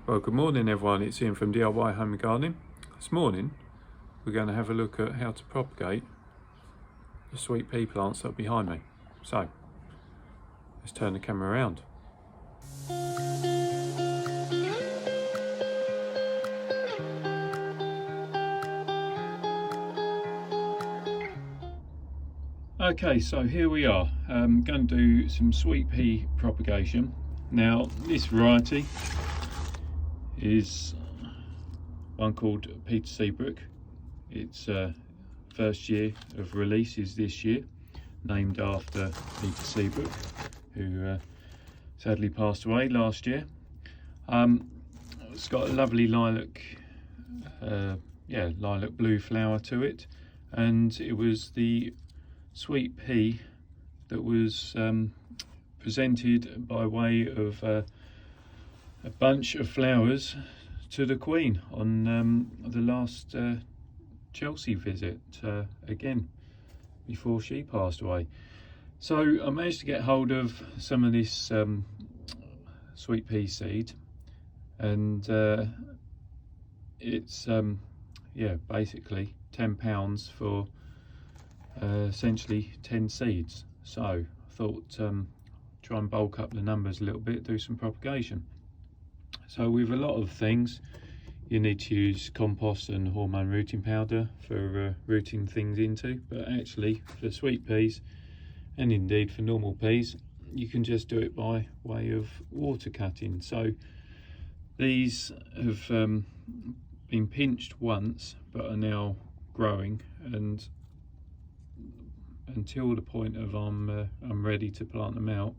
Well, good morning everyone, it's Ian from DIY Home and Gardening. This morning we're going to have a look at how to propagate the sweet pea plants that are behind me. So, let's turn the camera around. Okay, so here we are, going to do some sweet pea propagation. Now, this variety is one called Seabrook. Its first year of release is this year, named after Peter Seabrook, who sadly passed away last year. It's got a lovely lilac blue flower to it, and it was the sweet pea that was presented by way of a bunch of flowers to the Queen on the last Chelsea visit, again before she passed away. So I managed to get hold of some of this sweet pea seed, and it's basically £10 for essentially 10 seeds. So I thought try and bulk up the numbers a little bit, do some propagation. So with a lot of things you need to use compost and hormone rooting powder for rooting things into, but actually for sweet peas, and indeed for normal peas, you can just do it by way of water cutting. So these have been pinched once but are now growing, and until the point of I'm ready to plant them out,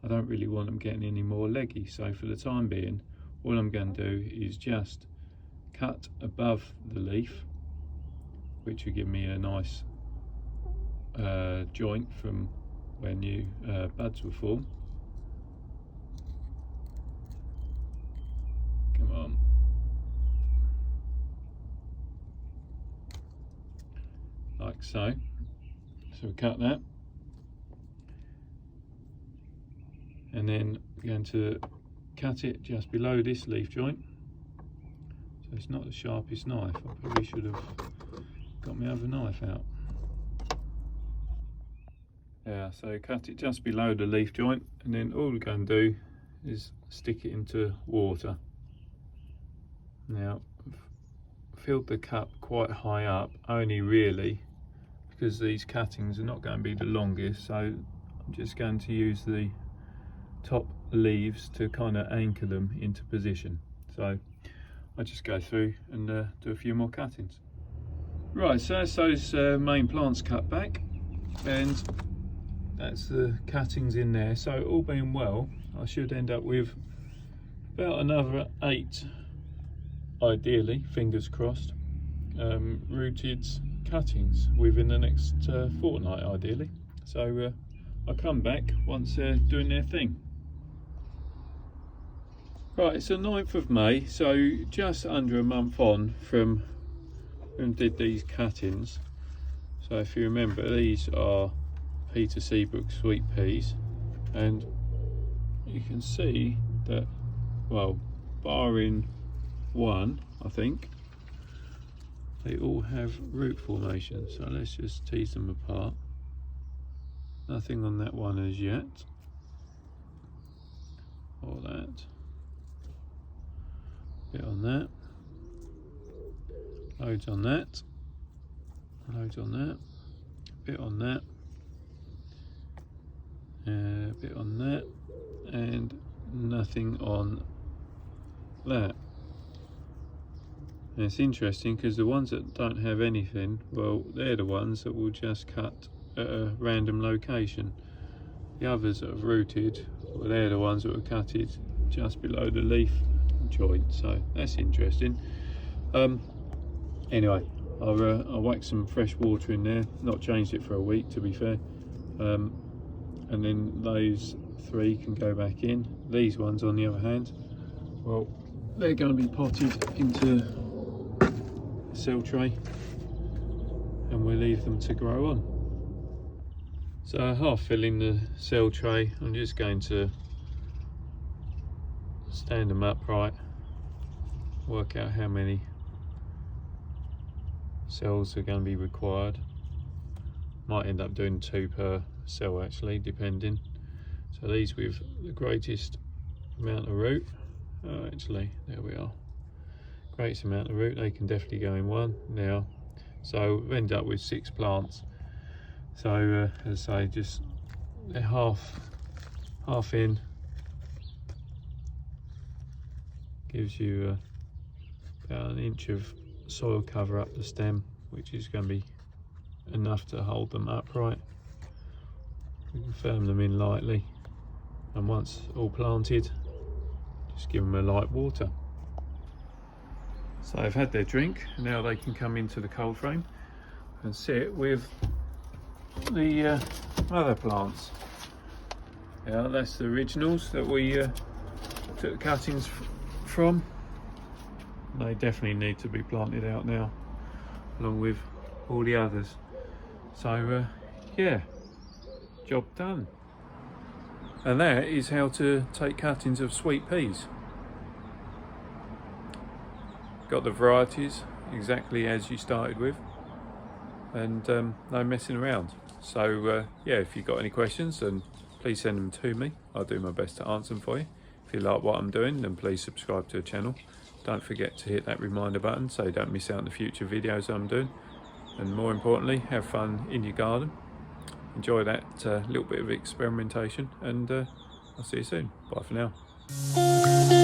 I don't really want them getting any more leggy. So for the time being, all I'm going to do is just cut above the leaf, which will give me a nice joint from where new buds will form. Come on. Like so. So we cut that, and then we're going to cut it just below this leaf joint. So it's not the sharpest knife. I probably should have got my other knife out. Yeah, so cut it just below the leaf joint, and then all we're going to do is stick it into water. Now, I've filled the cup quite high up, only really because these cuttings are not going to be the longest, so I'm just going to use the top leaves to kind of anchor them into position. So I just go through and do a few more cuttings. Right, so that's those main plants cut back, and that's the cuttings in there. So all being well, I should end up with about another 8, ideally, fingers crossed, rooted cuttings within the next fortnight, ideally. So I'll come back once they're doing their thing. Right, it's the 9th of May, so just under a month on from when I did these cuttings. So if you remember, these are Peter Seabrook sweet peas, and you can see that, well, barring one, I think, they all have root formation. So let's just tease them apart. Nothing on that one as yet, or that. Bit on that, loads on that, loads on that, bit on that, bit on that, and nothing on that. And it's interesting because the ones that don't have anything, well, they're the ones that will just cut at a random location. The others that have rooted, well, they're the ones that were cutted just below the leaf joint. So that's interesting. Anyway, I'll whack some fresh water in there. Not changed it for a week, to be fair. And then those 3 can go back in. These ones, on the other hand, well, they're going to be potted into a cell tray, and we'll leave them to grow on. So half filling the cell tray, I'm just going to stand them upright work out how many cells are going to be required. Might end up doing 2 per cell actually, depending. So these with the greatest amount of root, actually there we are, greatest amount of root, they can definitely go in one now. So we've ended up with 6 plants. So as I say, just they're half in, gives you about 1 inch of soil cover up the stem, which is going to be enough to hold them upright. We can firm them in lightly, and once all planted, just give them a light water. So they've had their drink, now they can come into the cold frame and sit with the other plants. Yeah, that's the originals that we took the cuttings from. They definitely need to be planted out now, along with all the others. So yeah, job done. And that is how to take cuttings of sweet peas. Got the varieties exactly as you started with, and no messing around. So yeah, if you've got any questions, then please send them to me. I'll do my best to answer them for you. If you like what I'm doing, then please subscribe to the channel. Don't forget to hit that reminder button so you don't miss out on the future videos I'm doing. And more importantly, have fun in your garden. Enjoy that little bit of experimentation, and I'll see you soon. Bye for now.